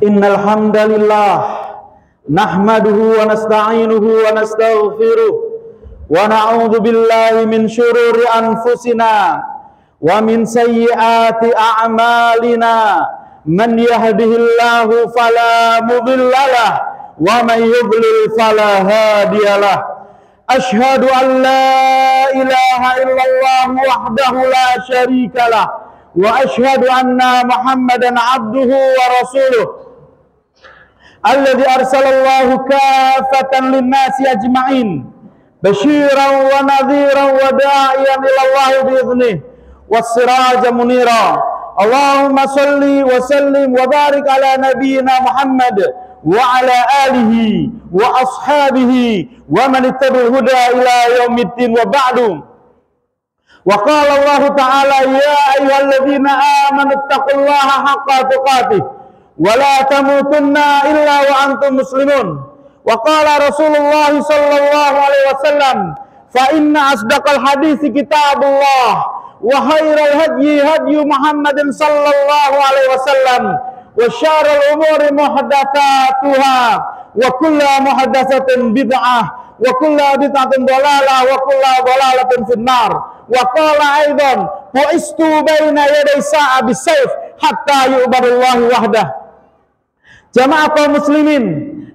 Innal hamdalillah nahmaduhu wa nasta'inuhu wa nastaghfiruh wa na'udzu billahi min shururi anfusina wa min sayyiati a'malina. Man yahdihillahu fala mudhillalah wa man yudlil fala hadiyalah. Ashhadu an la ilaha illallah wahdahu la syarikalah wa ashhadu anna Muhammadan abduhu wa rasuluh alladzi arsalallahu kaffatan linnasi ajma'in basyiran wa nadhiran wa da'iyan ila Allah bi idhnihi was sirajan munira. Allahumma salli wa sallim wa barik ala nabiyyina Muhammad wa ala alihi wa ashabihi wa man ittaba'a huda ila yaumiddin wa ba'du. Wa qala Allah ta'ala ya ayyuhalladzina amanu taqullaha haqqa tuqatih wa la tamutunna illa wa antum muslimun. Wa qala Rasulullah sallallahu alaihi wasallam fa inna asdaqal hadits kitabullah wa khairal hadyi hadyu Muhammadin sallallahu alaihi wasallam wa syarrul umuri muhdatsatuha wa kullu muhdatsatin bid'ah wa kullu bid'atin dhalalah wa kullu dhalalatin finnar. Wa qala aidan bu'istu baina yaday sa'a bisayf hatta yu'badallahu wahdah. Jamaah kaum muslimin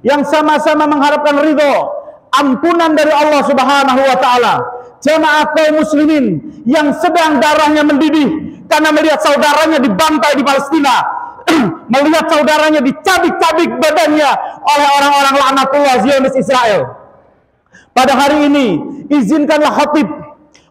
yang sama-sama mengharapkan ridho ampunan dari Allah Subhanahu wa taala. Jamaah kaum muslimin yang sedang darahnya mendidih karena melihat saudaranya dibantai di Palestina, melihat saudaranya dicabik-cabik badannya oleh orang-orang laknatullah Zionis Israel. Pada hari ini izinkanlah khatib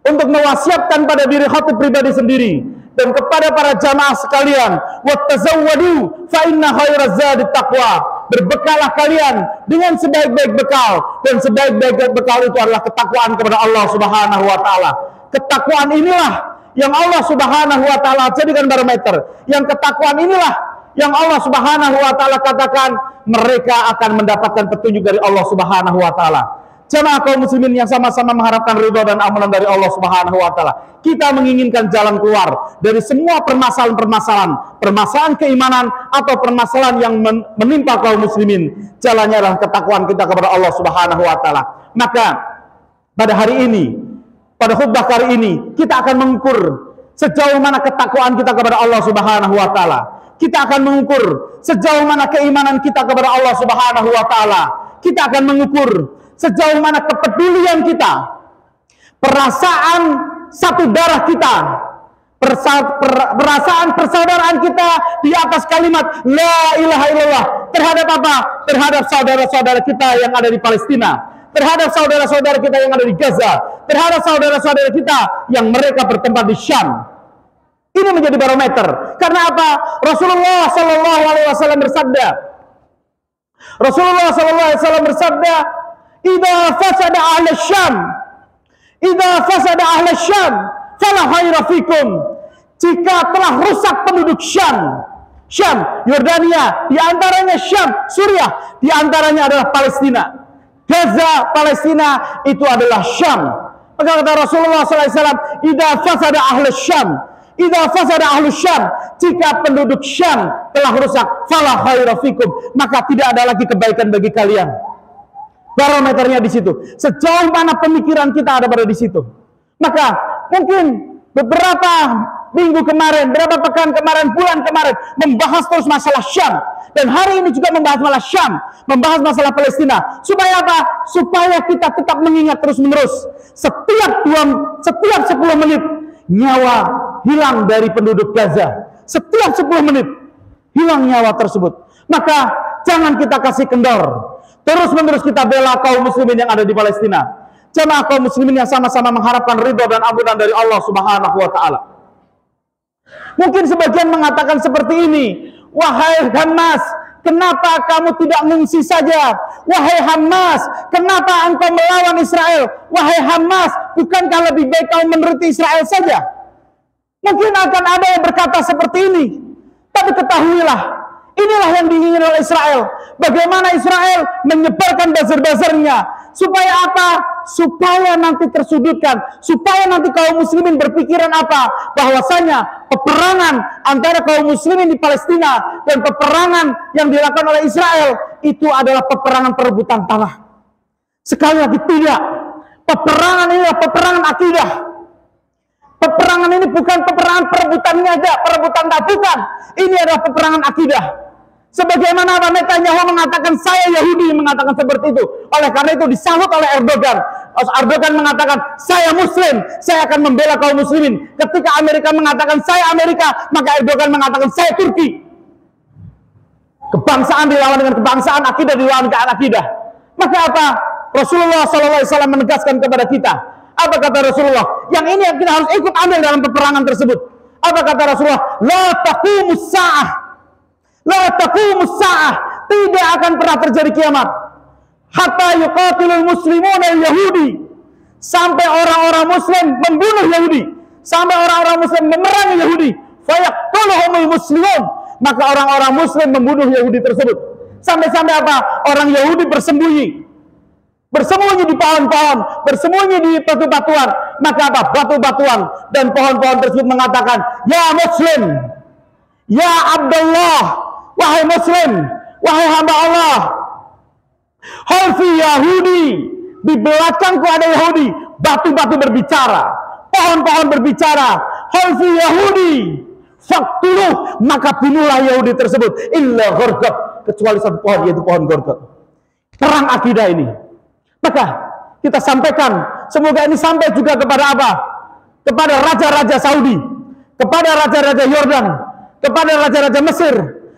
untuk mewasiatkan pada diri khatib pribadi sendiri dan kepada para jamaah sekalian, wattazawwadu fa inna khairaz zadi taqwa. Berbekalah kalian dengan sebaik-baik bekal, dan sebaik-baik bekal itu adalah ketakwaan kepada Allah Subhanahu wa taala. Ketakwaan inilah yang Allah Subhanahu wa taala jadikan barometer. Yang ketakwaan inilah yang Allah Subhanahu wa taala katakan mereka akan mendapatkan petunjuk dari Allah Subhanahu wa taala. Jamaah kaum muslimin yang sama-sama mengharapkan ridha dan ampunan dari Allah Subhanahu wa taala. Kita menginginkan jalan keluar dari semua permasalahan keimanan atau permasalahan yang menimpa kaum muslimin. Jalannya adalah ketakwaan kita kepada Allah Subhanahu wa taala. Maka pada hari ini, pada khutbah kali ini, kita akan mengukur sejauh mana ketakwaan kita kepada Allah Subhanahu wa taala. Kita akan mengukur sejauh mana keimanan kita kepada Allah Subhanahu wa taala. Kita akan mengukur sejauh mana kepedulian kita, perasaan satu darah kita, perasaan persaudaraan kita di atas kalimat la ilaha illallah terhadap apa? Terhadap saudara-saudara kita yang ada di Palestina, terhadap saudara-saudara kita yang ada di Gaza, terhadap saudara-saudara kita yang mereka bertempat di Syam. Ini menjadi barometer. Karena apa? Rasulullah sallallahu alaihi wasallam bersabda. Rasulullah sallallahu alaihi wasallam bersabda, "Idza fasada ahli Syam, idza fasada ahli Syam, fala khaira fikum." Jika telah rusak penduduk Syam, Yordania, di antaranya Syam, Suriah, di antaranya adalah Palestina. Gaza, Palestina itu adalah Syam. Maka kata Rasulullah SAW, "Idza fasada ahli Syam, idza fasada ahli Syam." Jika penduduk Syam telah rusak, fala khaira fikum, maka tidak ada lagi kebaikan bagi kalian. Barometernya di situ. Sejauh mana pemikiran kita ada pada di situ. Maka mungkin beberapa minggu kemarin, beberapa pekan kemarin, bulan kemarin membahas terus masalah Syam, dan hari ini juga membahas masalah Syam, membahas masalah Palestina. Supaya apa? Supaya kita tetap mengingat terus-menerus. Setiap 10 menit nyawa hilang dari penduduk Gaza. Setiap 10 menit hilang nyawa tersebut. Maka jangan kita kasih kendor. Terus-menerus kita bela kaum muslimin yang ada di Palestina. Jamaah kaum muslimin yang sama-sama mengharapkan ridha dan ampunan dari Allah Subhanahu wa taala. Mungkin sebagian mengatakan seperti ini, "Wahai Hamas, kenapa kamu tidak mengungsi saja? Wahai Hamas, kenapa engkau melawan Israel? Wahai Hamas, bukankah lebih baik kamu menuruti Israel saja?" Mungkin akan ada yang berkata seperti ini. Tapi ketahuilah, inilah yang diinginkan oleh Israel. Bagaimana Israel menyebarkan buzzer-buzzernya. Supaya apa? Supaya nanti tersudutkan, supaya nanti kaum muslimin berpikiran apa? Bahwasanya peperangan antara kaum muslimin di Palestina dan peperangan yang dilakukan oleh Israel itu adalah peperangan perebutan tanah. Sekali lagi tidak. Peperangan ini adalah peperangan akidah. Peperangan ini bukan peperangan perebutan niaga, perebutan tak, bukan. Ini adalah peperangan akidah. Sebagaimana Netanyahu mengatakan saya Yahudi, mengatakan seperti itu. Oleh karena itu disahut oleh Erdogan. Erdogan mengatakan saya Muslim, saya akan membela kaum muslimin. Ketika Amerika mengatakan saya Amerika, maka Erdogan mengatakan saya Turki. Kebangsaan dilawan dengan kebangsaan, akidah dilawan dengan akidah. Maka apa? Rasulullah SAW menegaskan kepada kita. Apa kata Rasulullah? Yang ini yang kita harus ikut ambil dalam peperangan tersebut. Apa kata Rasulullah? La taqumus sa'ah. La taqumus sa'ah. Tidak akan pernah terjadi kiamat. Hatta yuqatilul muslimun al-Yahudi. Sampai orang-orang muslim membunuh Yahudi. Sampai orang-orang muslim memerangi Yahudi. Fayaqtuluhumul muslimun. Maka orang-orang muslim membunuh Yahudi tersebut. Sampai-sampai apa? Orang Yahudi bersembunyi. Bersembunyi di pohon-pohon, bersembunyi di batu-batuan. Maka apa? Batu-batuan dan pohon-pohon tersebut mengatakan, ya Muslim, ya Abdullah, wahai Muslim, wahai hamba Allah, Halfi Yahudi, di belakangku ada Yahudi. Batu-batu berbicara, pohon-pohon berbicara, Halfi Yahudi, faktuluh, maka bunuhlah Yahudi tersebut. Illa Gorgot, kecuali satu pohon, yaitu pohon Gorgot. Perang akidah ini. Maka kita sampaikan, semoga ini sampai juga kepada apa? Kepada raja-raja Saudi, kepada raja-raja Yordan, kepada raja-raja Mesir,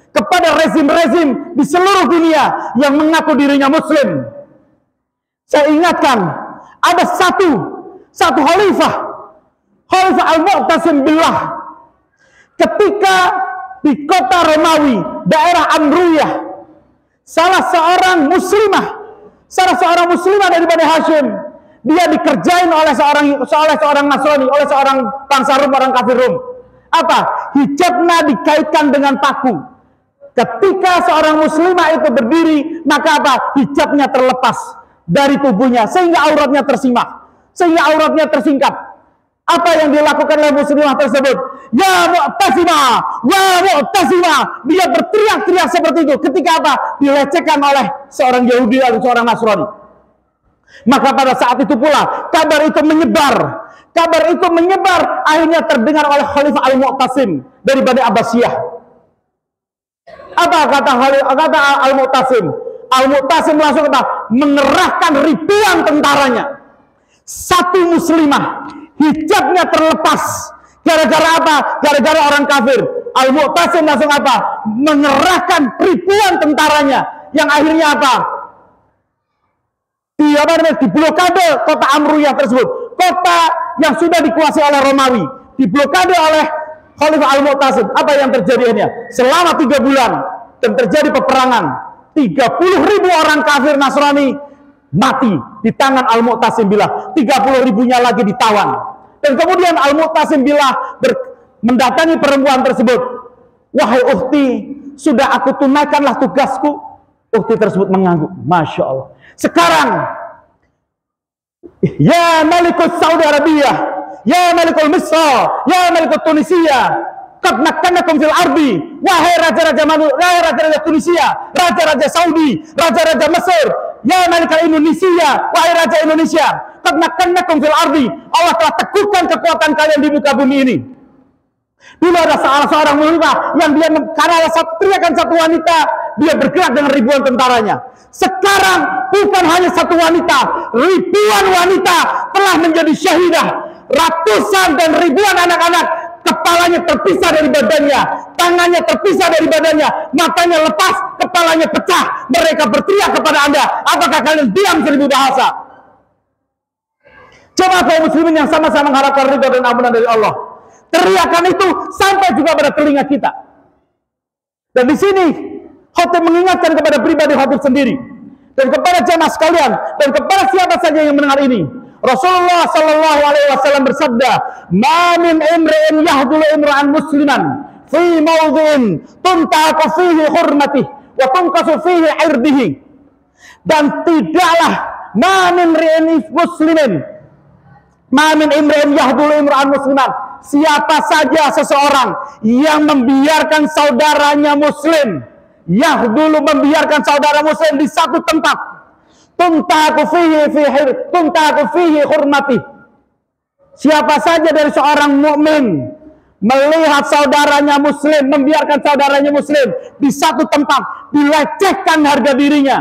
kepada rezim-rezim di seluruh dunia yang mengaku dirinya Muslim. Saya ingatkan, ada satu khalifah, Khalifah Al-Mu'tasim Billah, ketika di kota Romawi, daerah Amruyah, salah seorang muslimah dari Bani Hashim, dia dikerjain oleh seorang Nasrani, oleh seorang bangsa Rum, orang kafir Rum. Apa? Hijabnya dikaitkan dengan paku. Ketika seorang muslimah itu berdiri, maka apa? Hijabnya terlepas dari tubuhnya, sehingga auratnya tersimak, sehingga auratnya tersingkap. Apa yang dilakukan oleh muslimah tersebut? Ya Mu'tasimah, ya Mu'tasimah. Dia berteriak-teriak seperti itu. Ketika apa? Dilecehkan oleh seorang Yahudi atau seorang Nasrani. Maka pada saat itu pula kabar itu menyebar. Kabar itu menyebar, akhirnya terdengar oleh Khalifah Al-Mu'tasim dari Bani Abbasiyah. Apa kata Al-Mu'tasim? Al-Mu'tasim langsung mengerahkan ribuan tentaranya. Satu muslimah hijabnya terlepas. Gara-gara apa? Gara-gara orang kafir. Al-Mu'tasim langsung apa? Mengerahkan ribuan tentaranya. Yang akhirnya apa? Diblokade kota Amruyah tersebut. Kota yang sudah dikuasai oleh Romawi. Diblokade oleh Khalifah Al-Mu'tasim. Apa yang terjadinya? Selama 3 bulan dan terjadi peperangan. 30.000 orang kafir Nasrani mati di tangan Al-Mu'tasim Billah. 30.000-nya lagi ditawan. Dan kemudian Al-Mu'tasim Billah mendatangi perempuan tersebut. Wahai ukhti, sudah aku tunaikanlah tugasku. Ukhti tersebut mengangguk. Masya Allah. Sekarang, ya Malikul Saudi Arabia, ya Malikul Misr, ya Malikul Tunisia, qad makkanakum fil ardi. Wahai raja-raja Tunisia, raja-raja Saudi, raja-raja Mesir, ya Malikul Indonesia, wahai raja Indonesia, qad makkanakum fil ardi. Allah telah teguhkan kekuatan kalian di muka bumi ini. Dulu ada seorang muslimah yang dia karena teriakan satu wanita, dia bergerak dengan ribuan tentaranya. Sekarang bukan hanya satu wanita, ribuan wanita telah menjadi syahidah. Ratusan dan ribuan anak-anak kepalanya terpisah dari badannya, tangannya terpisah dari badannya, matanya lepas, kepalanya pecah. Mereka berteriak kepada Anda, apakah kalian diam 1000 bahasa? Coba kaum muslimin yang sama-sama mengharapkan ridha dan ampunan dari Allah. Teriakan itu sampai juga pada telinga kita. Dan di sini khotib mengingatkan kepada pribadi khotib sendiri dan kepada jamaah sekalian dan kepada siapa saja yang mendengar ini. Rasulullah sallallahu alaihi wasallam bersabda, "Ma min imri'in yahdulu imra'an musliman fi mawdhi'in tuntaqu fihi hurmatihi wa tunqasu fihi 'irdihi." Dan tidaklah Ma min muslimin, ma min imri'in yahdulu imra'an musliman. Siapa saja seseorang yang membiarkan saudaranya muslim, yahdulu membiarkan saudara muslim di satu tempat, tuntaku fihi hurmati. Siapa saja dari seorang mukmin melihat saudaranya muslim, membiarkan saudaranya muslim di satu tempat, dilecehkan harga dirinya,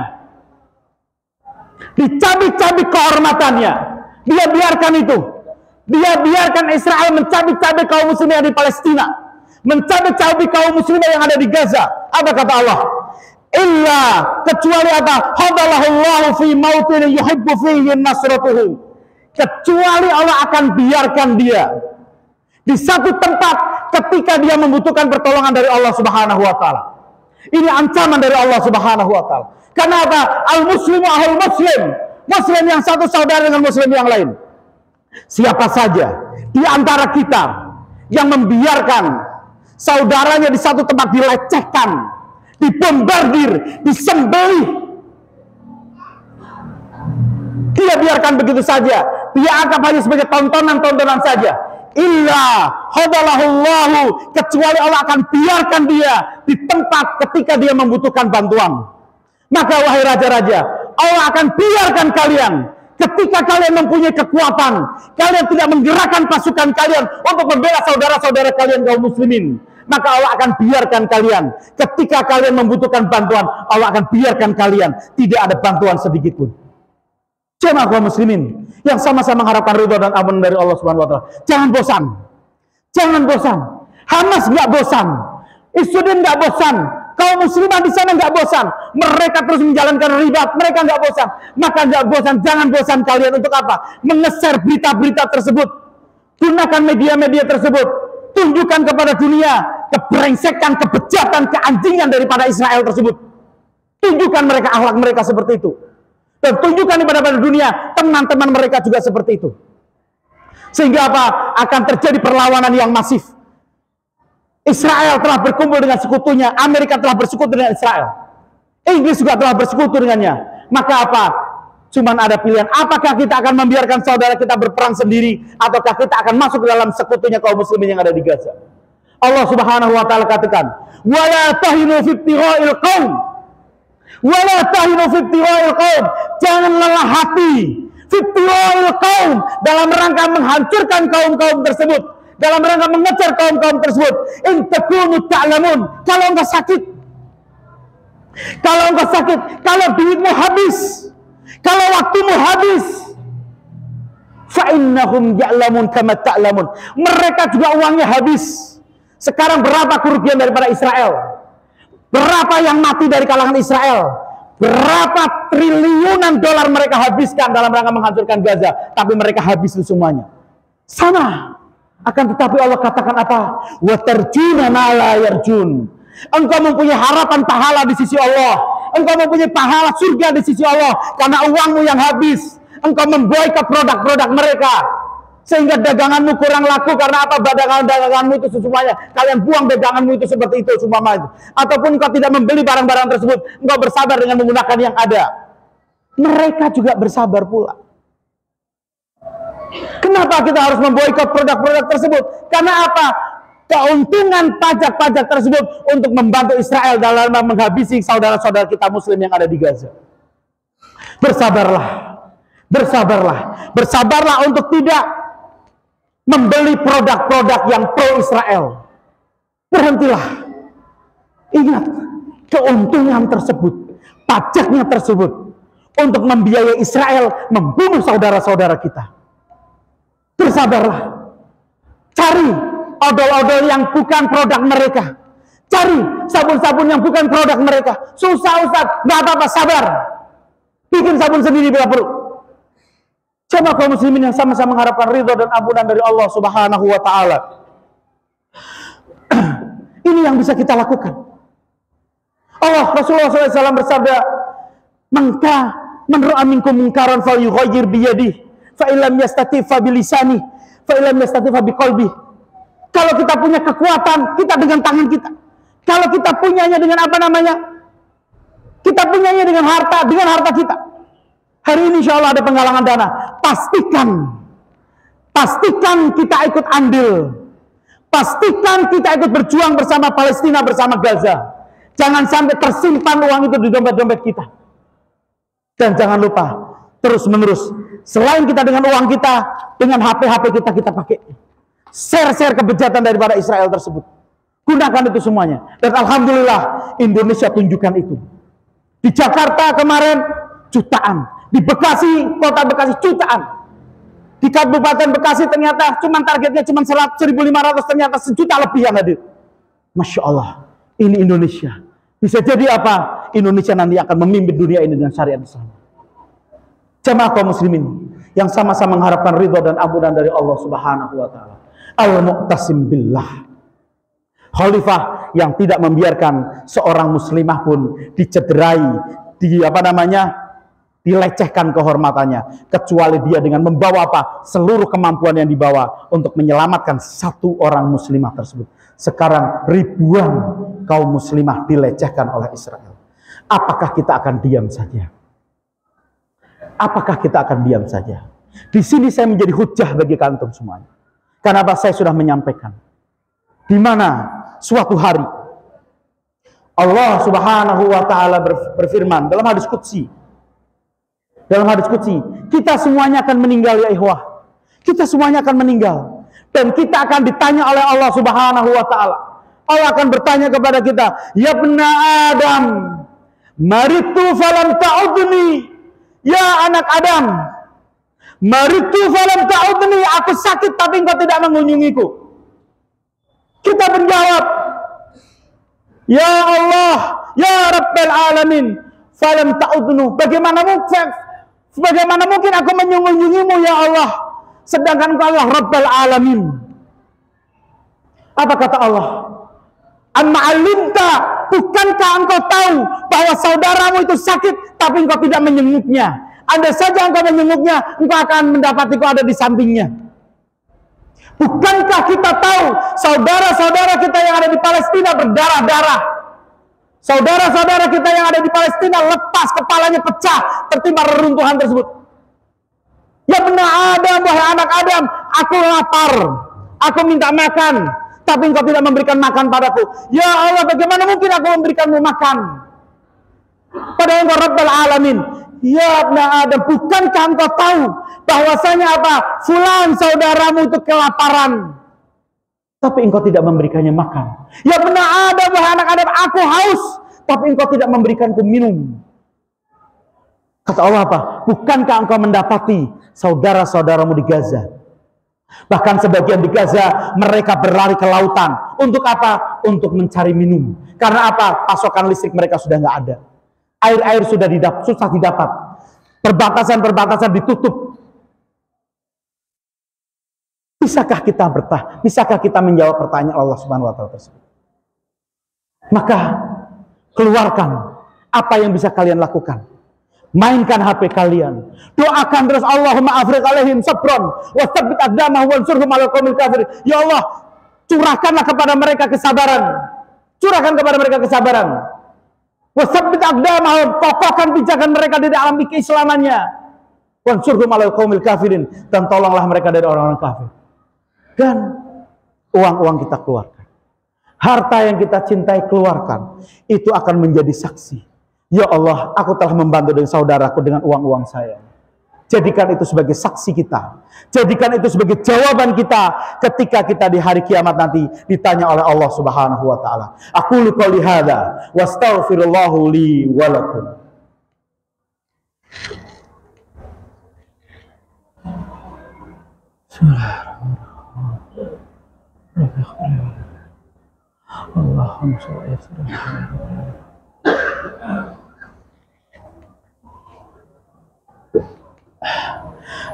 dicabik-cabik kehormatannya, dia biarkan itu. Dia biarkan Israel mencabik-cabik kaum muslimin yang di Palestina, mencabik-cabik kaum muslimin yang ada di Gaza. Apa kata Allah? Illa, kecuali apa? Hadalahullahu fi mautin yuhibbu fihi nasratuhu. Kecuali Allah akan biarkan dia di satu tempat ketika dia membutuhkan pertolongan dari Allah Subhanahu wa taala. Ini ancaman dari Allah Subhanahu wa taala. Karena apa? Al-muslimu ahul muslim. Muslim yang satu saudara dengan muslim yang lain. Siapa saja di antara kita yang membiarkan saudaranya di satu tempat dilecehkan, dibombardir, disembelih, dia biarkan begitu saja, dia anggap hanya sebagai tontonan-tontonan saja. Illa hadalahullahu, kecuali Allah akan biarkan dia di tempat ketika dia membutuhkan bantuan. Maka wahai raja-raja, Allah akan biarkan kalian ketika kalian mempunyai kekuatan, kalian tidak menggerakkan pasukan kalian untuk membela saudara-saudara kalian kaum muslimin. Maka Allah akan biarkan kalian ketika kalian membutuhkan bantuan, Allah akan biarkan kalian tidak ada bantuan sedikit pun. Jemaah kaum muslimin yang sama-sama mengharapkan ridha dan ampunan dari Allah Subhanahu wa taala. Jangan bosan. Jangan bosan. Hamas nggak bosan. Isudin nggak bosan. Kaum musliman di sana nggak bosan. Mereka terus menjalankan ribat. Mereka nggak bosan. Maka nggak bosan. Jangan bosan kalian untuk apa? Mengeser berita-berita tersebut. Gunakan media-media tersebut. Tunjukkan kepada dunia kebrengsekan, kebejatan, keanjingan daripada Israel tersebut. Tunjukkan mereka akhlak mereka seperti itu. Dan tunjukkan kepada dunia teman-teman mereka juga seperti itu. Sehingga apa? Akan terjadi perlawanan yang masif. Israel telah berkumpul dengan sekutunya, Amerika telah bersekutu dengan Israel, Inggris juga telah bersekutu dengannya. Maka apa? Cuman ada pilihan. Apakah kita akan membiarkan saudara kita berperang sendiri, ataukah kita akan masuk ke dalam sekutunya kaum muslimin yang ada di Gaza? Allah Subhanahu wa taala katakan, "Wala tahinu fi ibtigha'il qaum." Wala tahinu fi ibtigha'il qaum. Jangan lelah hati fi ibtigha'il qaum, dalam rangka menghancurkan kaum-kaum tersebut, dalam rangka mengejar kaum-kaum tersebut. In takunu ta'lamun, kalau engkau sakit, kalau duitmu habis, kalau waktumu habis, fa innahum ya'lamun kama ta'lamun. Mereka juga uangnya habis. Sekarang berapa kerugian daripada Israel? Berapa yang mati dari kalangan Israel? Berapa triliunan dolar mereka habiskan dalam rangka menghancurkan Gaza? Tapi mereka habis itu semuanya. Sama. Akan tetapi Allah katakan apa? Wa tarjuna ma la yarjun. Engkau mempunyai harapan pahala di sisi Allah. Engkau mempunyai pahala surga di sisi Allah karena uangmu yang habis. Engkau memboikot produk-produk mereka sehingga daganganmu kurang laku. Karena apa? Daganganmu itu semuanya kalian buang daganganmu itu seperti itu seumpama itu. Ataupun engkau tidak membeli barang-barang tersebut, engkau bersabar dengan menggunakan yang ada. Mereka juga bersabar pula. Kenapa kita harus memboikot produk-produk tersebut? Karena apa? Keuntungan pajak-pajak tersebut untuk membantu Israel dalam menghabisi saudara-saudara kita muslim yang ada di Gaza. Bersabarlah. Bersabarlah. Bersabarlah untuk tidak membeli produk-produk yang pro-Israel. Berhentilah. Ingat, keuntungan tersebut, pajaknya tersebut, untuk membiayai Israel membunuh saudara-saudara kita. Bersabarlah. Cari odol-odol yang bukan produk mereka. Cari sabun-sabun yang bukan produk mereka. Susah Ustaz, nggak apa-apa, sabar. Bikin sabun sendiri bila perlu. Coba kaum muslimin yang sama-sama mengharapkan ridha dan ampunan dari Allah Subhanahu wa taala. Ini yang bisa kita lakukan. Rasulullah SAW bersabda, "Maka man ra'a minkum munkaran falyughayyir bi yadihi, fa illam yastati fa bi lisanihi, fa illam yastati fa bi qalbihi." Kalau kita punya kekuatan, kita dengan tangan kita. Kalau kita punyanya dengan apa namanya? Kita punyanya dengan harta kita. Hari ini insya Allah ada penggalangan dana. Pastikan kita ikut andil. Pastikan kita ikut berjuang bersama Palestina, bersama Gaza. Jangan sampai tersimpan uang itu di dompet-dompet kita. Dan jangan lupa, terus-menerus, selain kita dengan uang kita, dengan HP-HP kita pakai. Share-share kebejatan daripada Israel tersebut. Gunakan itu semuanya. Dan Alhamdulillah, Indonesia tunjukkan itu. Di Jakarta kemarin, jutaan. Di Bekasi, kota Bekasi, jutaan. Di Kabupaten Bekasi ternyata targetnya cuma 1.500, ternyata 1 juta lebih yang hadir. Masya Allah, ini Indonesia. Bisa jadi apa? Indonesia nanti akan memimpin dunia ini dengan syariat Islam. Jamaah kaum muslimin yang sama-sama mengharapkan ridha dan ampunan dari Allah Subhanahu wa taala. Al-Mu'tasim billah. Khalifah yang tidak membiarkan seorang muslimah pun dicederai, dilecehkan kehormatannya, kecuali dia dengan membawa seluruh kemampuan yang dibawa untuk menyelamatkan satu orang muslimah tersebut. Sekarang ribuan kaum muslimah dilecehkan oleh Israel. Apakah kita akan diam saja? Apakah kita akan diam saja? Di sini saya menjadi hujah bagi kantum semuanya. Karena saya sudah menyampaikan di mana suatu hari Allah Subhanahu wa taala berfirman dalam hadis qudsi. Dalam hadis qudsi, kita semuanya akan meninggal ya ikhwah. Kita semuanya akan meninggal dan kita akan ditanya oleh Allah Subhanahu wa taala. Allah akan bertanya kepada kita, "Ya bna Adam, maritu falam ta'udni." Ya anak Adam, maritu falam ta'udni, aku sakit tapi engkau tidak mengunjungiku. Kita menjawab, "Ya Allah, ya Rabbal Alamin, falam ta'udnu." Bagaimana mungkin aku mengunjungimu ya Allah, sedangkan engkau Allah Rabbal Alamin. Apa kata Allah? Amma alimta, bukankah engkau tahu bahwa saudaramu itu sakit tapi engkau tidak menyenguknya? Andai saja engkau menyenguknya, engkau akan mendapatiku ada di sampingnya. Bukankah kita tahu saudara-saudara kita yang ada di Palestina berdarah-darah? Saudara-saudara kita yang ada di Palestina lepas, kepalanya pecah tertimpa reruntuhan tersebut. Ya benar Adam, wahai anak Adam, aku lapar, aku minta makan, tapi engkau tidak memberikan makan padaku. Ya Allah, bagaimana mungkin aku memberikanmu makan? Padahal engkau Rabbal Alamin. Ya Ibna Adam, bukankah engkau tahu bahwasanya fulan saudaramu itu kelaparan, tapi engkau tidak memberikannya makan. Ya benar Adam, wahai anak Adam, aku haus, tapi engkau tidak memberikanku minum. Kata Allah bukankah engkau mendapati saudara-saudaramu di Gaza? Bahkan sebagian di Gaza mereka berlari ke lautan. Untuk apa? Untuk mencari minum. Karena pasokan listrik mereka sudah nggak ada. Air sudah susah didapat. Perbatasan ditutup. Bisakah kita menjawab pertanyaan Allah Subhanahu wa taala tersebut? Maka keluarkan apa yang bisa kalian lakukan. Mainkan HP kalian. Doakan terus, Allahumma afriq alaihim sabron wa tsabbit aqdamahum wansurhum 'alal qaumil kafirin. Ya Allah, curahkanlah kepada mereka kesabaran. Curahkan kepada mereka kesabaran. Wa tsabbit aqdamahum, kokohkan pijakan mereka di dalam keislamannya. Wansurhum 'alal qaumil kafirin, dan tolonglah mereka dari orang-orang kafir. Dan uang-uang kita keluarkan. Harta yang kita cintai keluarkan. Itu akan menjadi saksi. Ya Allah, aku telah membantu dengan saudaraku dengan uang-uang saya. Jadikan itu sebagai saksi kita. Jadikan itu sebagai jawaban kita ketika kita di hari kiamat nanti ditanya oleh Allah Subhanahu wa taala. Aqulu qouli hadza wa astaghfirullahu li wa lakum. Allahumma shalli ala sayyidina.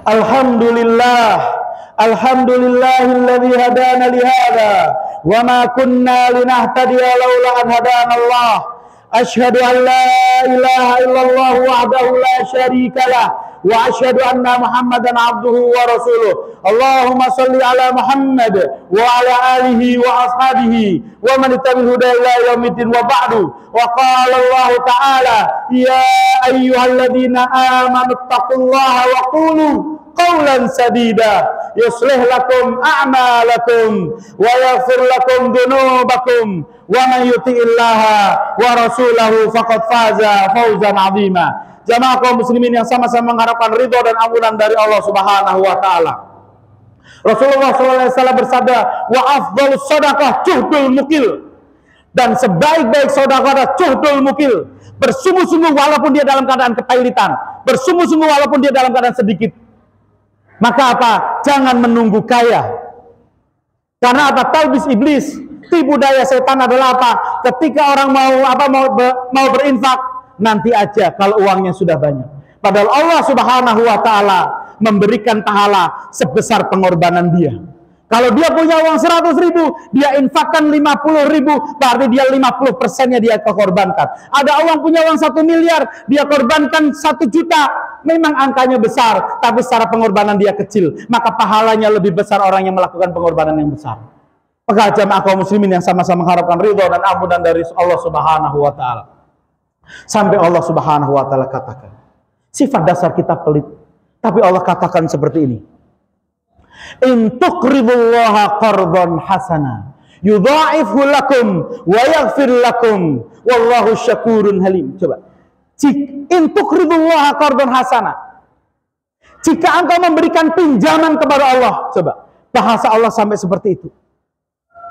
Alhamdulillahilladzi hadana li hadza wa ma kunna linahtadiya laula an hadana Allah. Asyhadu an la ilaha illallah wahdahu la syarika lah wa asyhadu anna Muhammadan abduhu wa rasuluh. Allahumma shalli ala Muhammad wa ala alihi wa ashabihi wa man tabi'al huda ila yaumiddin wa ba'du. Wa qala Allah ta'ala ya ayyuhalladzina amanu taqullaha wa qulu qawlan sadida yuslih lakum a'malakum wa yaghfir lakum dhunubakum wa man yuti'illaha wa rasulahu faqad faza fawzan 'azima. Jamaah kaum muslimin yang sama-sama mengharapkan ridha dan ampunan dari Allah Subhanahu wa taala. Rasulullah SAW bersabda, wa afdhalus shadaqah juhdul mukil. Dan sebaik-baik sedekah adalah juhdul mukil. Bersungguh-sungguh walaupun dia dalam keadaan kepailitan, bersungguh-sungguh walaupun dia dalam keadaan sedikit. Maka apa? Jangan menunggu kaya. Karena apa? Talbis iblis, tipu daya setan adalah apa? Ketika orang mau berinfak, nanti aja kalau uangnya sudah banyak. Padahal Allah Subhanahu wa taala memberikan pahala sebesar pengorbanan dia. Kalau dia punya uang 100.000, dia infakkan 50.000, berarti dia 50%-nya dia korbankan. Ada orang punya uang 1 miliar, dia korbankan 1 juta. Memang angkanya besar, tapi secara pengorbanan dia kecil. Maka pahalanya lebih besar orang yang melakukan pengorbanan yang besar. Maka jamaah kaum muslimin yang sama-sama mengharapkan ridha dan ampunan dari Allah Subhanahu wa taala. Sampai Allah Subhanahu wa taala katakan, sifat dasar kita pelit, tapi Allah katakan seperti ini. In tuqridullaha qardan hasana yudha'ifhu lakum wa yaghfir lakum wallahu syakurun halim. Coba. In tuqridullaha qardan hasana. Jika engkau memberikan pinjaman kepada Allah, coba. Bahasa Allah sampai seperti itu.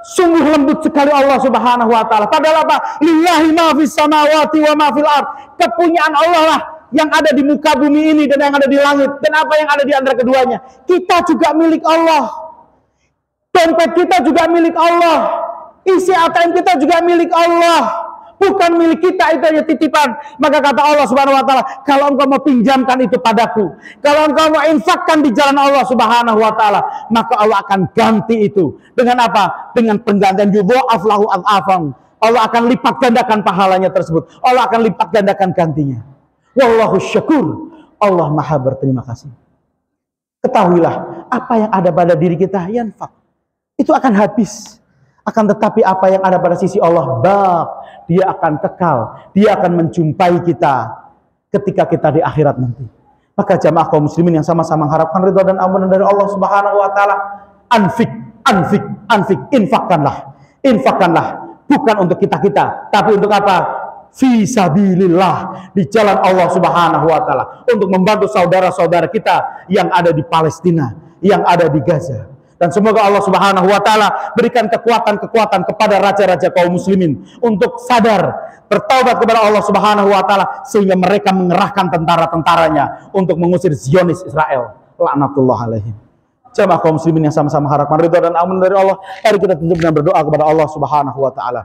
Sungguh lembut sekali Allah Subhanahu wa taala. Padahal apa? Lillahi ma fis samawati wa ma fil ard. Kepunyaan Allah lah yang ada di muka bumi ini dan yang ada di langit, dan apa yang ada di antara keduanya. Kita juga milik Allah. Dompet kita juga milik Allah. Isi ATM kita juga milik Allah. Bukan milik kita, itu hanya titipan. Maka kata Allah Subhanahu wa taala, kalau engkau mau pinjamkan itu padaku, kalau engkau mau infakkan di jalan Allah Subhanahu wa taala, maka Allah akan ganti itu. Dengan apa? Dengan penggantian yudha'af lahu ad'afan. Allah akan lipat gandakan pahalanya tersebut. Allah akan lipat gandakan gantinya. Wallahu syakur. Allah maha berterima kasih. Ketahuilah, apa yang ada pada diri kita yanfak, itu akan habis. Akan tetapi apa yang ada pada sisi Allah baq, dia akan kekal. Dia akan menjumpai kita ketika kita di akhirat nanti. Maka jamaah kaum muslimin yang sama-sama mengharapkan ridha dan ampunan dari Allah Subhanahu wa taala, anfik, infakkanlah. Bukan untuk kita-kita, tapi untuk apa? Fi sabilillah, di jalan Allah Subhanahu wa taala, untuk membantu saudara-saudara kita yang ada di Palestina, yang ada di Gaza. Dan semoga Allah Subhanahu wa taala berikan kekuatan kepada raja-raja kaum muslimin untuk sadar, bertaubat kepada Allah Subhanahu wa taala, sehingga mereka mengerahkan tentara-tentaranya untuk mengusir Zionis Israel. Laknatullah alaihim. Jamaah kaum muslimin yang sama-sama mengharapkan ridha dan ampunan dari Allah, mari kita tutup dengan berdoa kepada Allah Subhanahu wa taala.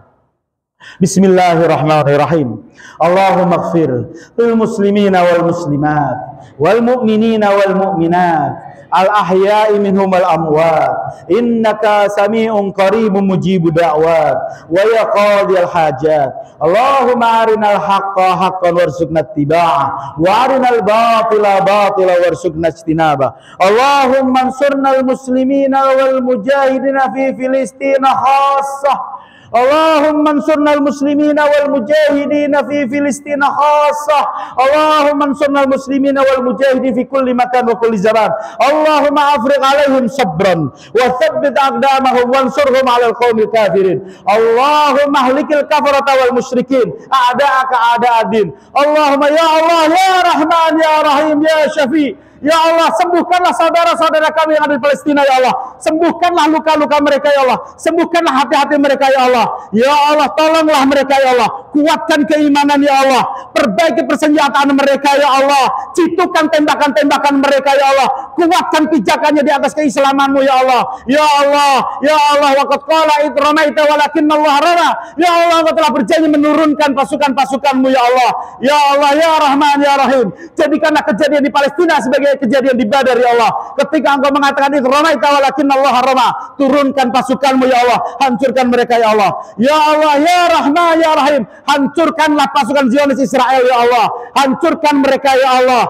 Bismillahirrahmanirrahim. Allahumma ighfir lil muslimina wal muslimat wal mu'minina wal mu'minat al ahya'i minhum wal amwat innaka sami'un qaribun mujibud da'wat wa ya qadhiyal hajat. Allahumma arinal haqqa haqqan warzuqna ittiba'ah wa arinal batila batila warzuqna ijtinabah. Allahumma ansurnal muslimina wal mujahidina fi Filistina khassah. Allahumma ansurna al-muslimina wal mujahidina fi Filistina khassah. Allahumma ansurna al-muslimina wal mujahidin fi kulli makan wa kulli zaman. Allahumma afriq alaihim sabran wa thabbit aqdamahum wansurhum 'alal qaumil kafirin. Allahumma ahlikil kafarata wal musyrikin a'da'aka a'da'ad-din. Allahumma ya Allah ya Rahman ya Rahim ya Syafi'. Ya Allah, sembuhkanlah saudara-saudara kami yang ada di Palestina, ya Allah. Sembuhkanlah luka-luka mereka, ya Allah. Sembuhkanlah hati-hati mereka, ya Allah. Ya Allah, tolonglah mereka, ya Allah. Kuatkan keimanan, ya Allah. Perbaiki persenjataan mereka, ya Allah. Citukan tembakan-tembakan mereka, ya Allah. Kuatkan pijakannya di atas keislamanmu, ya Allah. Ya Allah, ya Allah. Waqad qala id ramaita walakinna Allah rama. Ya Allah, Engkau telah berjanji menurunkan pasukan-pasukanmu, ya Allah. Ya Allah, ya Rahman, ya Rahim. Jadikanlah kejadian di Palestina sebagai kejadian di Badar, ya Allah. Ketika Engkau mengatakan itu ramaita walakinna Allah harama, turunkan pasukanmu, ya Allah, hancurkan mereka, ya Allah. Ya Allah, ya Rahman, ya Rahim, hancurkanlah pasukan Zionis Israel, ya Allah. Hancurkan mereka, ya Allah.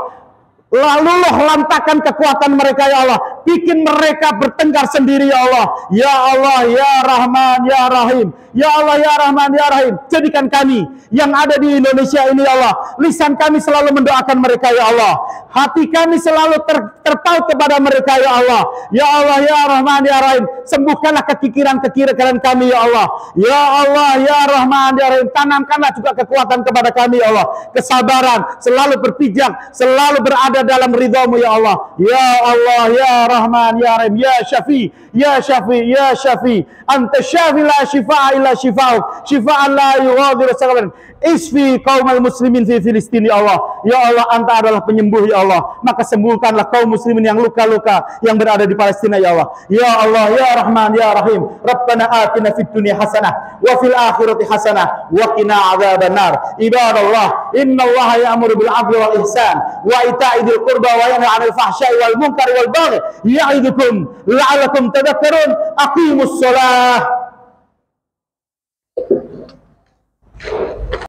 Lalu lantakan kekuatan mereka ya Allah, bikin mereka bertengkar sendiri ya Allah. Ya Allah, ya Rahman, ya Rahim. Ya Allah, ya Rahman, ya Rahim. Jadikan kami yang ada di Indonesia ini ya Allah, lisan kami selalu mendoakan mereka ya Allah. Hati kami selalu terpaut kepada mereka ya Allah. Ya Allah, ya Rahman, ya Rahim. Sembuhkanlah kekikiran kami ya Allah. Ya Allah, ya Rahman, ya Rahim. Tanamkanlah juga kekuatan kepada kami ya Allah. Kesabaran, selalu berpijak, selalu berada dalam ridhamu ya Allah. Ya Allah, ya Rahman, ya Rahim, ya Syafi, ya Syafi, ya Syafi. Anta syafi la shifa'a illa shifa'uk, shifa'an la yughadiru saqaman. Isfi kaumal muslimin fi Filistin ya Allah. Ya Allah, Anta adalah penyembuh ya Allah. Maka sembuhkanlah kaum muslimin yang luka-luka yang berada di Palestina ya Allah. Ya Allah, ya Rahman, ya Rahim. Rabbana atina fid dunya hasanah wa fil akhirati hasanah wa qina adzabannar. Ibadallah, innallaha ya'muru bil 'adli wal ihsan wa ita'i dzil qurba wa yanha 'anil fahsya'i wal munkari wal baghi ya'idukum la'allakum tadhakkarun. Aqimus shalah